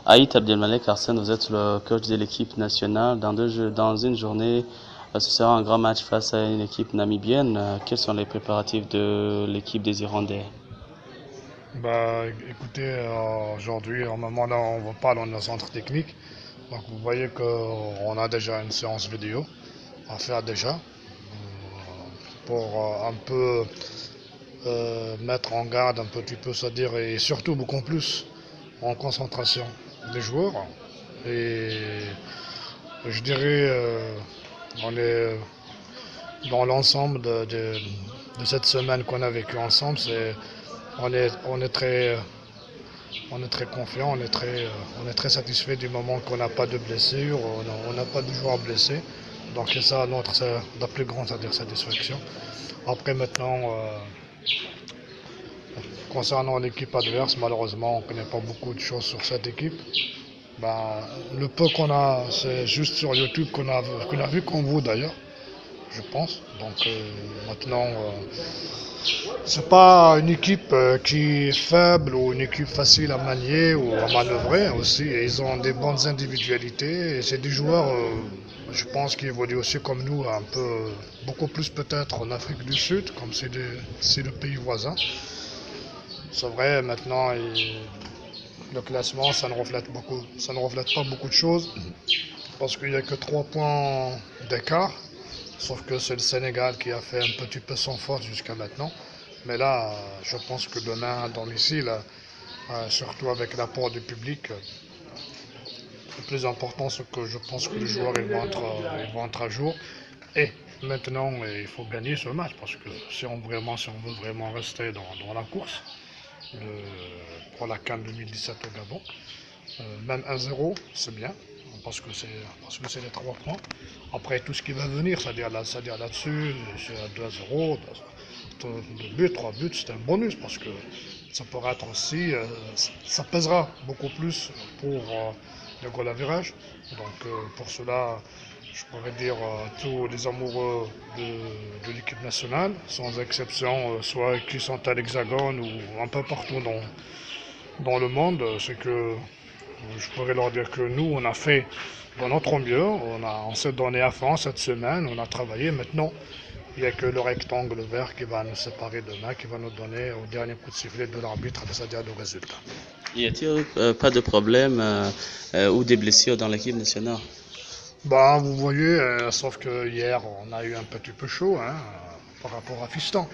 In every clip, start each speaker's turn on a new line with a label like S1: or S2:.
S1: Aït Abdelmalek Arsène, vous êtes le coach de l'équipe nationale. Dans une journée, ce sera un grand match face à une équipe namibienne. Quels sont les préparatifs de l'équipe des Irlandais?
S2: Écoutez, aujourd'hui, au moment là, on va pas dans le centre technique. Donc, vous voyez qu'on a déjà une séance vidéo à faire déjà pour un peu mettre en garde un petit peu, c'est-à-dire, et surtout beaucoup plus en concentration des joueurs. Et je dirais, on est dans l'ensemble de cette semaine qu'on a vécue ensemble, on est très confiant, on est très satisfait du moment qu'on n'a pas de blessures, on n'a pas de joueurs blessés. Donc c'est ça la plus grande satisfaction. Après maintenant, concernant l'équipe adverse, malheureusement on ne connaît pas beaucoup de choses sur cette équipe. Ben, le peu qu'on a, c'est juste sur YouTube qu'on a vu comme vous d'ailleurs, je pense. Donc maintenant, c'est pas une équipe qui est faible ou une équipe facile à manier ou à manœuvrer aussi. Et ils ont des bonnes individualités et c'est des joueurs, je pense, qui évoluent aussi comme nous, un peu, beaucoup plus peut-être en Afrique du Sud, comme c'est le pays voisin. C'est vrai, maintenant, le classement, ça ne reflète pas beaucoup de choses parce qu'il n'y a que 3 points d'écart. Sauf que c'est le Sénégal qui a fait un petit peu son force jusqu'à maintenant. Mais là, je pense que demain, à domicile, surtout avec l'apport du public, le plus important, c'est que je pense que les joueurs ils vont être à jour. Et maintenant, il faut gagner ce match parce que si on veut vraiment rester dans la course pour la CAN 2017 au Gabon, même 1-0, c'est bien parce que c'est les 3 points. Après tout ce qui va venir, c'est-à-dire là-dessus, c'est à 2-0, 2 buts, 3 buts, c'est un bonus parce que ça pourrait être aussi, ça pèsera beaucoup plus pour le goal à virage. Donc pour cela, je pourrais dire à tous les amoureux de l'équipe nationale, sans exception, soit qui sont à l'Hexagone ou un peu partout dans le monde, c'est que je pourrais leur dire que nous, on a fait de notre mieux, on s'est donné à fond cette semaine, on a travaillé. Maintenant, il n'y a que le rectangle vert qui va nous séparer demain, qui va nous donner au dernier coup de sifflet de l'arbitre, c'est-à-dire le résultat.
S1: Y a-t-il pas de problème ou des blessures dans l'équipe nationale?
S2: Bah, vous voyez, sauf que hier, on a eu un petit peu chaud hein, par rapport à Fiston.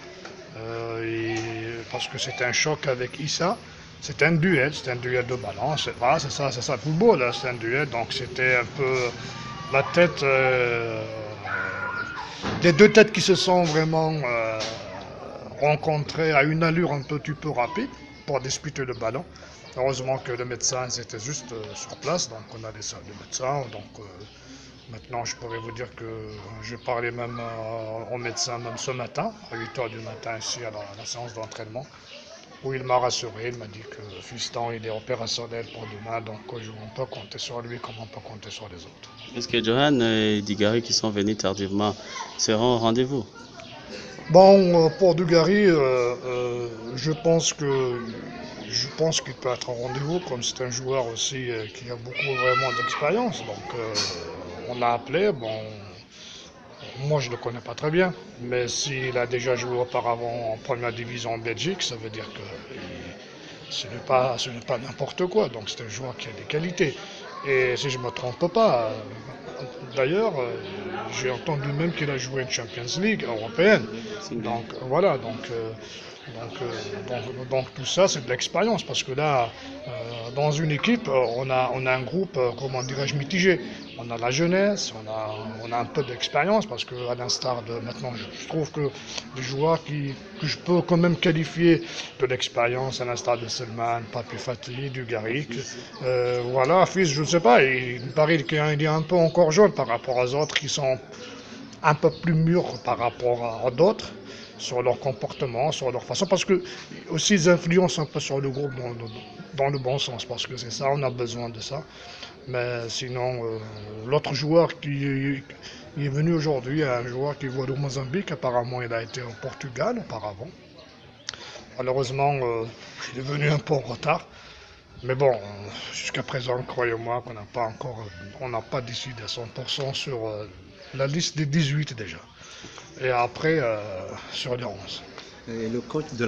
S2: Parce que c'était un choc avec Issa. C'était un duel de ballon, c'est ça le football, hein, c'est un duel, donc c'était un peu la tête, les deux têtes qui se sont vraiment rencontrées à une allure un petit peu rapide pour disputer le ballon. Heureusement que le médecin était juste sur place, donc on a laissé le médecin, donc maintenant, je pourrais vous dire que j'ai parlé même au médecin même ce matin, à 8 heures du matin, ici à la séance d'entraînement, où il m'a rassuré, il m'a dit que Fiston, il est opérationnel pour demain, donc on peut compter sur lui comme on peut compter sur les autres.
S1: Est-ce que Johan et Digari qui sont venus tardivement seront au rendez-vous?
S2: Bon, pour Dugarry, je pense qu'il peut être en rendez-vous, comme c'est un joueur aussi qui a beaucoup vraiment d'expérience, donc on l'a appelé, bon, moi, je ne le connais pas très bien, mais s'il a déjà joué auparavant en première division en Belgique, ça veut dire que ce n'est pas n'importe quoi. Donc, c'est un joueur qui a des qualités. Et si je ne me trompe pas, d'ailleurs, j'ai entendu même qu'il a joué une Champions League européenne. Donc, voilà. Donc tout ça, c'est de l'expérience. Parce que là, dans une équipe, on a un groupe, comment dirais-je, mitigé. On a la jeunesse, on a un peu d'expérience parce que, à l'instar de maintenant, je trouve que des joueurs que je peux quand même qualifier de l'expérience, à l'instar de Selman, Papi Fati, Dugarry, voilà, fils, je ne sais pas, il me paraît qu'il est un peu encore jeune par rapport aux autres qui sont un peu plus mûrs par rapport à d'autres sur leur comportement, sur leur façon, parce que aussi ils influencent un peu sur le groupe dans le bon sens, parce que c'est ça, on a besoin de ça. Mais sinon, l'autre joueur qui est venu aujourd'hui, un joueur qui voit au Mozambique, apparemment il a été au Portugal auparavant. Malheureusement, il est venu un peu en retard. Mais bon, jusqu'à présent, croyez-moi qu'on n'a pas encore, on n'a pas décidé à 100% sur la liste des 18 déjà. Et après, sur les 11.
S3: Et le coach de